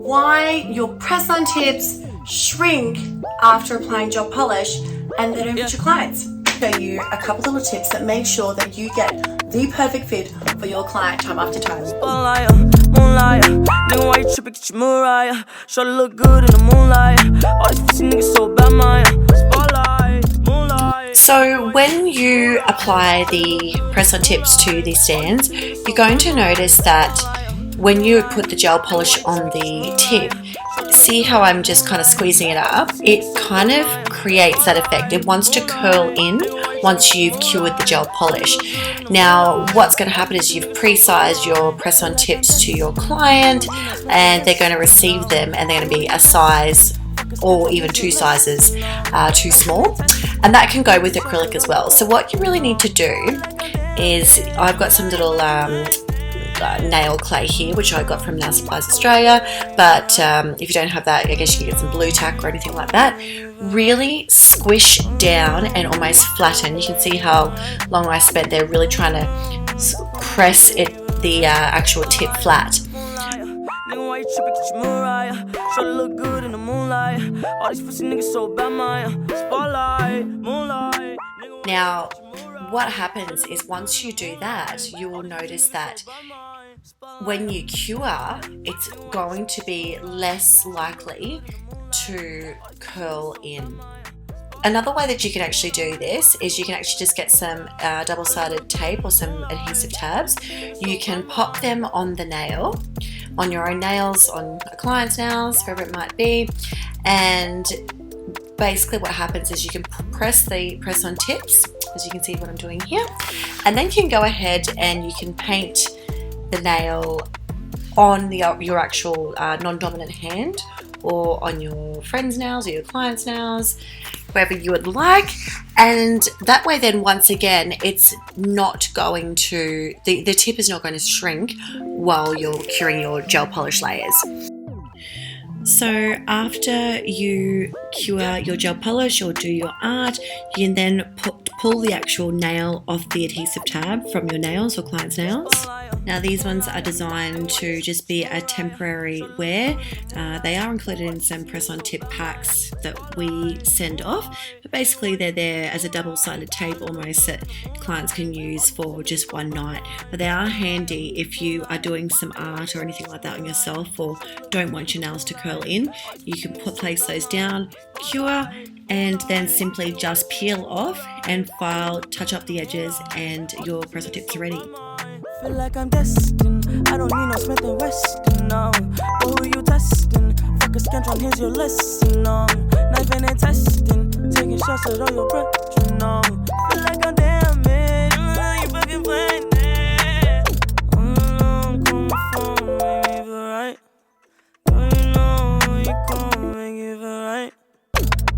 why your press-on tips shrink after applying gel polish and they don't fit your clients. I'll show you a couple little tips that make sure that you get the perfect fit for your client time after time. So when you apply the press-on tips to these stands, you're going to notice that when you put the gel polish on the tip, see how I'm just kind of squeezing it up? It kind of creates that effect. It wants to curl in once you've cured the gel polish. Now, what's going to happen is you've pre-sized your press-on tips to your client and they're going to receive them and they're going to be a size or even two sizes too small. And that can go with acrylic as well. So what you really need to do is, I've got some little nail clay here, which I got from Nail Supplies Australia, but if you don't have that, I guess you can get some blue tack or anything like that. Really squish down and almost flatten. You can see how long I spent there really trying to press the actual tip flat. Now, what happens is once you do that, you will notice that when you cure, it's going to be less likely to curl in. Another way that you can actually do this is you can actually just get some double-sided tape or some adhesive tabs. You can pop them on the nail, on your own nails, on a client's nails, wherever it might be, and basically what happens is you can press on tips, as you can see what I'm doing here, and then you can go ahead and you can paint the nail on your actual non-dominant hand or on your friend's nails or your client's nails, wherever you would like. And that way then once again it's not going to, the tip is not going to shrink while you're curing your gel polish layers. So after you cure your gel polish or do your art, you can then pull the actual nail off the adhesive tab from your nails or client's nails. Now these ones are designed to just be a temporary wear. They are included in some press-on tip packs that we send off, but basically they're there as a double-sided tape almost that clients can use for just one night. But they are handy if you are doing some art or anything like that on yourself or don't want your nails to curl in. You can place those down, cure, and then simply just peel off and file, touch up the edges, and your press-on tips are ready. Feel like I'm destined. I don't need no Smith and Weston, no. But who you testing? Fuck a scantron, here's your lesson, no. Knifing and testing, taking shots at all your brethren, no. Feel like I'm damaged, you fucking playing it. Come from, make me feel right. Don't you know you come make it feel right.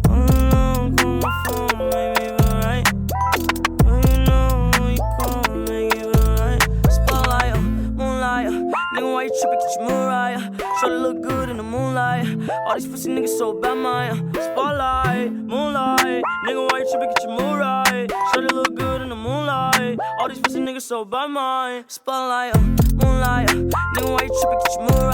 Come from, make me feel right. Don't you know you come make it feel right. Nigga, why you trippin', get your Mariah? Try to look good in the moonlight. All these pussy niggas so bad, Maya. Spotlight, moonlight. Nigga, why you trippin', get your Mariah? Try to look good in the moonlight. All these pussy niggas so bad, Maya. Spotlight, moonlight. Nigga, why you trippin', get your Mariah?